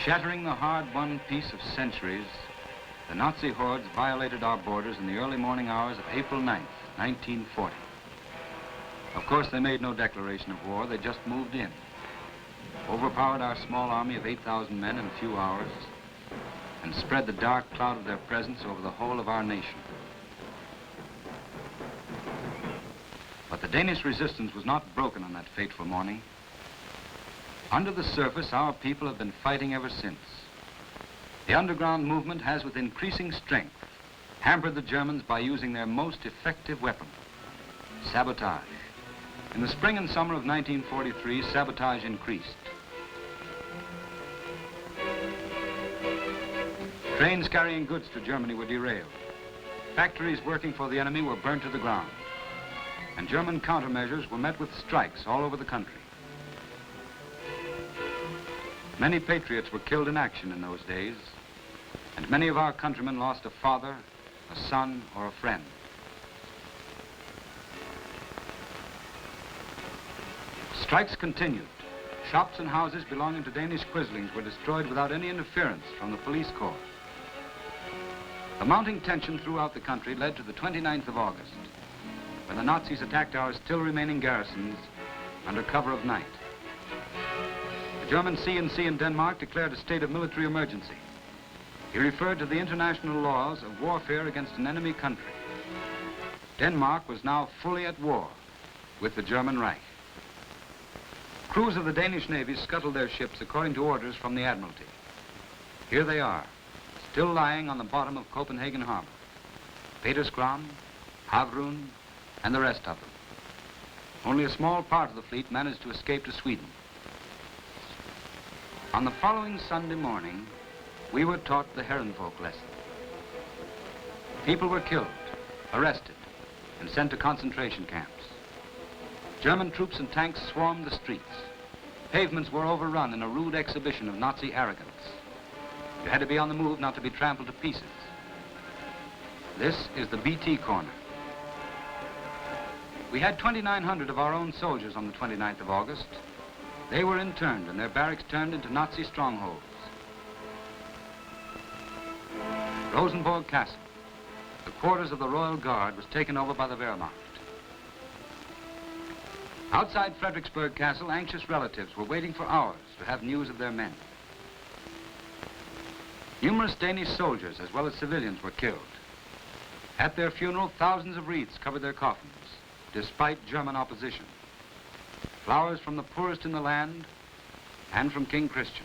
Shattering the hard-won peace of centuries, the Nazi hordes violated our borders in the early morning hours of April 9th, 1940. Of course, they made no declaration of war, they just moved in, overpowered our small army of 8,000 men in a few hours, and spread the dark cloud of their presence over the whole of our nation. But the Danish resistance was not broken on that fateful morning. Under the surface, our people have been fighting ever since. The underground movement has, with increasing strength, hampered the Germans by using their most effective weapon, sabotage. In the spring and summer of 1943, sabotage increased. Trains carrying goods to Germany were derailed. Factories working for the enemy were burnt to the ground. And German countermeasures were met with strikes all over the country. Many patriots were killed in action in those days, and many of our countrymen lost a father, a son, or a friend. Strikes continued. Shops and houses belonging to Danish quislings were destroyed without any interference from the police corps. The mounting tension throughout the country led to the 29th of August, when the Nazis attacked our still remaining garrisons under cover of night. The German C&C in Denmark declared a state of military emergency. He referred to the international laws of warfare against an enemy country. Denmark was now fully at war with the German Reich. Crews of the Danish Navy scuttled their ships according to orders from the Admiralty. Here they are, still lying on the bottom of Copenhagen Harbor. Peterskram, Havrun, and the rest of them. Only a small part of the fleet managed to escape to Sweden. On the following Sunday morning, we were taught the Herrenvolk lesson. People were killed, arrested, and sent to concentration camps. German troops and tanks swarmed the streets. Pavements were overrun in a rude exhibition of Nazi arrogance. You had to be on the move not to be trampled to pieces. This is the BT corner. We had 2,900 of our own soldiers on the 29th of August. They were interned and their barracks turned into Nazi strongholds. Rosenborg Castle, the quarters of the Royal Guard, was taken over by the Wehrmacht. Outside Fredericksburg Castle, anxious relatives were waiting for hours to have news of their men. Numerous Danish soldiers, as well as civilians, were killed. At their funeral, thousands of wreaths covered their coffins, despite German opposition. Flowers from the poorest in the land and from King Christian.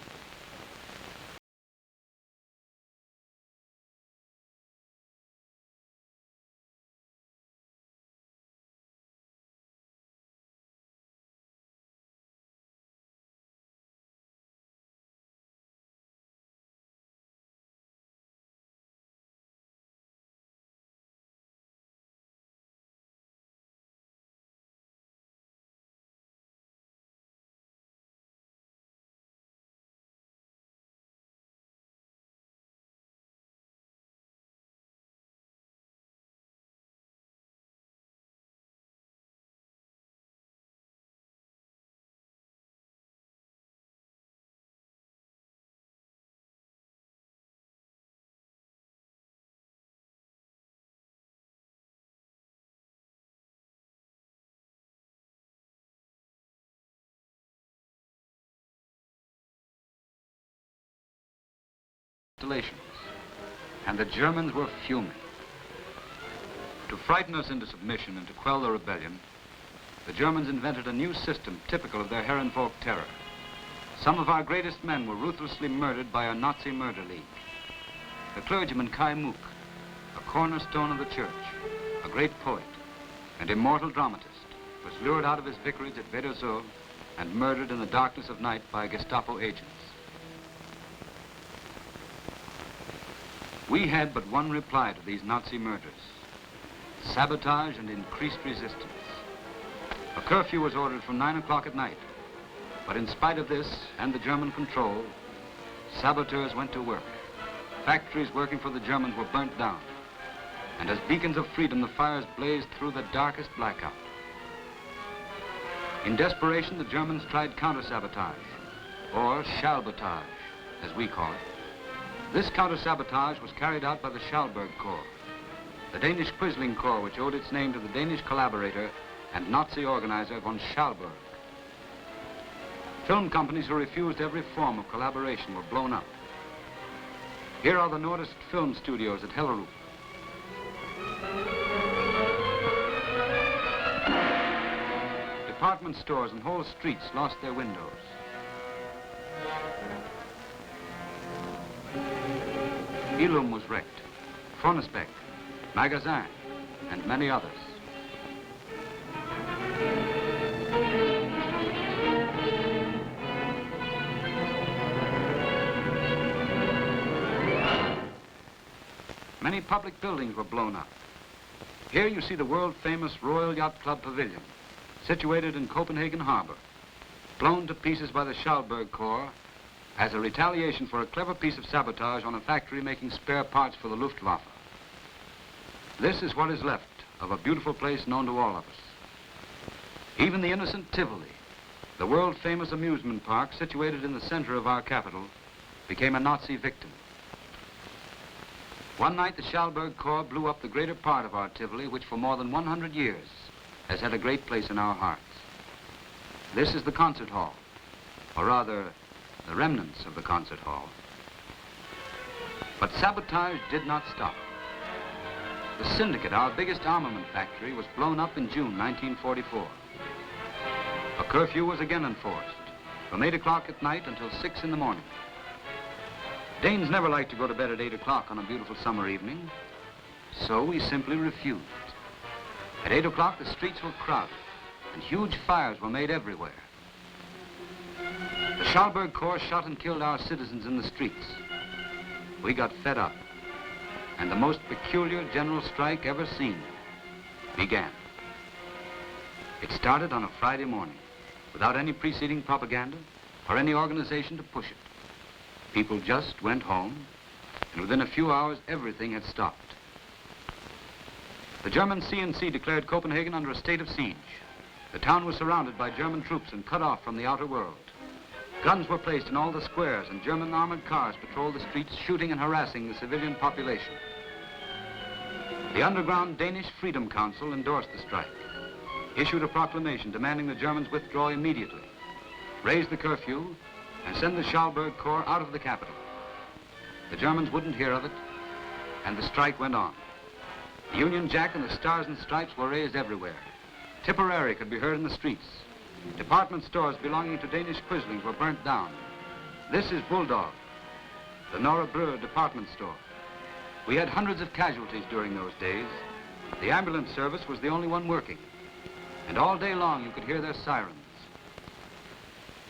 Installations, and the Germans were fuming. To frighten us into submission and to quell the rebellion, the Germans invented a new system typical of their Herrenvolk terror. Some of our greatest men were ruthlessly murdered by a Nazi murder league. The clergyman Kai Munk, a cornerstone of the church, a great poet, and immortal dramatist, was lured out of his vicarage at Vedersø and murdered in the darkness of night by Gestapo agents. We had but one reply to these Nazi murders: sabotage and increased resistance. A curfew was ordered from 9 o'clock at night, but in spite of this and the German control, saboteurs went to work. Factories working for the Germans were burnt down, and as beacons of freedom, the fires blazed through the darkest blackout. In desperation, the Germans tried counter-sabotage, or schalbotage, as we call it. This counter-sabotage was carried out by the Schalburg Corps, the Danish Quisling Corps, which owed its name to the Danish collaborator and Nazi organizer von Schalburg. Film companies who refused every form of collaboration were blown up. Here are the Nordist film studios at Hellerup. Department stores and whole streets lost their windows. Ilum was wrecked, Fronesbeck, Magazin, and many others. Many public buildings were blown up. Here you see the world-famous Royal Yacht Club Pavilion, situated in Copenhagen Harbor, blown to pieces by the Schalburg Corps as a retaliation for a clever piece of sabotage on a factory making spare parts for the Luftwaffe. This is what is left of a beautiful place known to all of us. Even the innocent Tivoli, the world-famous amusement park situated in the center of our capital, became a Nazi victim. One night, the Schalburg Corps blew up the greater part of our Tivoli, which for more than 100 years has had a great place in our hearts. This is the concert hall, or rather, the remnants of the concert hall. But sabotage did not stop. The Syndicate, our biggest armament factory, was blown up in June 1944. A curfew was again enforced, from 8 o'clock at night until 6 in the morning. Danes never like to go to bed at 8 o'clock on a beautiful summer evening, so we simply refused. At 8 o'clock, the streets were crowded, and huge fires were made everywhere. The Schalburg Corps shot and killed our citizens in the streets. We got fed up, and the most peculiar general strike ever seen began. It started on a Friday morning, without any preceding propaganda or any organization to push it. People just went home, and within a few hours, everything had stopped. The German CNC declared Copenhagen under a state of siege. The town was surrounded by German troops and cut off from the outer world. Guns were placed in all the squares, and German armored cars patrolled the streets, shooting and harassing the civilian population. The underground Danish Freedom Council endorsed the strike, issued a proclamation demanding the Germans withdraw immediately, raise the curfew, and send the Schalburg Corps out of the capital. The Germans wouldn't hear of it, and the strike went on. The Union Jack and the Stars and Stripes were raised everywhere. Tipperary could be heard in the streets. Department stores belonging to Danish Quislings were burnt down. This is Bulldog, the NARA department store. We had hundreds of casualties during those days. The ambulance service was the only one working, and all day long you could hear their sirens.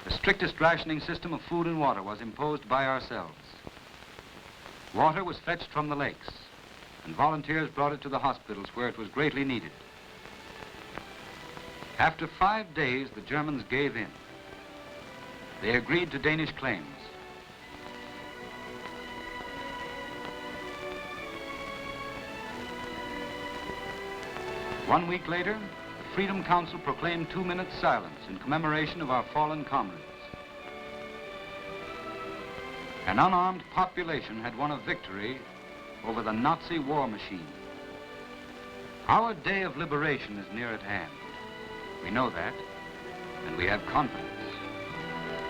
The strictest rationing system of food and water was imposed by ourselves. Water was fetched from the lakes, and volunteers brought it to the hospitals where it was greatly needed. After 5 days, the Germans gave in. They agreed to Danish claims. One week later, the Freedom Council proclaimed 2 minutes silence in commemoration of our fallen comrades. An unarmed population had won a victory over the Nazi war machine. Our day of liberation is near at hand. We know that, and we have confidence.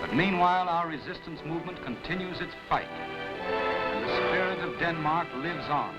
But meanwhile, our resistance movement continues its fight, and the spirit of Denmark lives on.